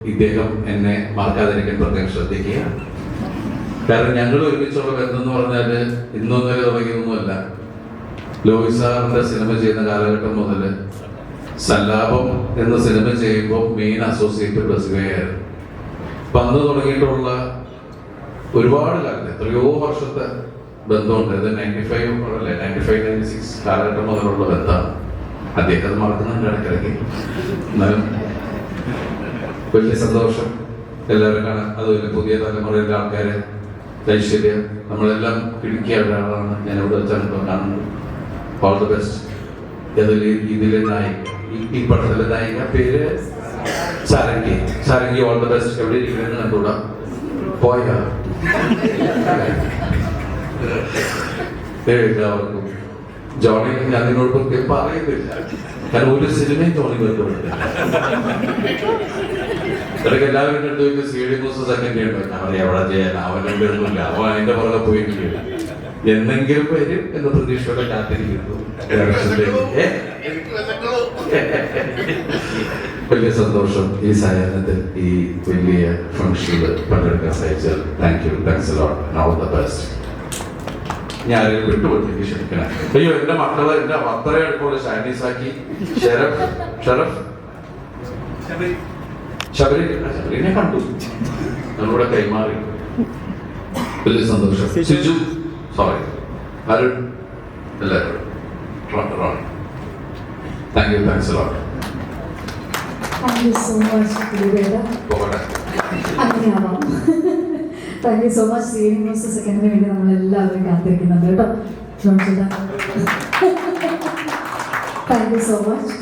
ഇദ്ദേഹം എന്നെ മറക്കാതിരിക്കാൻ പ്രത്യേകം ശ്രദ്ധിക്കുക. കാരണം ഞങ്ങൾ ഒരുമിച്ചുള്ള ബന്ധം എന്ന് പറഞ്ഞാൽ ഇന്നൊന്നര തുടങ്ങിയൊന്നുമല്ല. ലോഹിത് സാറിന്റെ സിനിമ ചെയ്യുന്ന കാലഘട്ടം മുതൽ സല്ലാപം എന്ന സിനിമ ചെയ്യുമ്പോൾ മെയിൻ അസോസിയേറ്റ് പ്രസിഡന്റായിരുന്നു. അപ്പം അന്ന് തുടങ്ങിയിട്ടുള്ള ഒരുപാട് കാലത്ത് എത്രയോ വർഷത്തെ ബന്ധമുണ്ട്. ഇത് 95-96 കാലഘട്ടം മുതലുള്ള ബന്ധമാണ്. അദ്ദേഹം അത് മറക്കുന്നുണ്ട് ഇടയ്ക്കിടയ്ക്ക്. എന്നാലും വലിയ സന്തോഷം എല്ലാവരും കാണാൻ. അതുപോലെ പുതിയ തലമുറയിലെ ആൾക്കാരെ ഐശ്വര്യ നമ്മളെല്ലാം കിടക്കിയ ഒരാളാണ്. ഞാൻ ഇവിടെ വെച്ചാണ് ഇപ്പോൾ കാണുന്നത്. All the best. ഇതിലെ നായിക, ഈ പടത്തിലെ നായിക പേര് സാരംഗി. All the best. എവിടെ ഇരിക്കുന്നത് കണ്ടുകൂടാ പോയ എല്ലാവർക്കും. ജോണി ഞാൻ നിന്നോട് പ്രത്യേകം പറയുന്നില്ല, കാരണം ഒരു സിനിമയും ജോണി ബന്ധപ്പെട്ടില്ല. ഇടയ്ക്ക് എല്ലാവരും കണ്ടു CD മൂസ് സെക്കൻഡ് എവിടെ ചെയ്യാൻ അവനൊന്നുമില്ല. അവൻ അതിന്റെ പുറകെ പോയിട്ടില്ല. എന്തെങ്കിലും വരും എന്ന പ്രതീക്ഷയോടെ കാത്തിരിക്കുന്നു. വലിയ സന്തോഷം ഈ സായാഹ്നത്തിൽ ഈ വലിയ ഫംഗ്ഷനിൽ പങ്കെടുക്കാൻ സാധിച്ചത്. Thanks a lot. All the best. ഞാൻ വിട്ടുപോയി ക്ഷമിക്കണം. അയ്യോ, എന്റെ മക്കളെ എന്റെ അത്രയും അടുപ്പുള്ള ചൈനീസ് ആക്കി. ശബരിനെ കണ്ടു, നമ്മളിവിടെ കൈമാറി. വലിയ സന്തോഷം. സിജു, സോറി, അരുൺ, എല്ലാവരും thanks a lot. Thank you so much, Guruveda. അങ്ങനെയാണോ? Thank you so much. CD മൂസ് സെക്കൻഡിന് വേണ്ടി നമ്മളെല്ലാവരും കാത്തിരിക്കുന്നുണ്ട് കേട്ടോ. Thank you so much.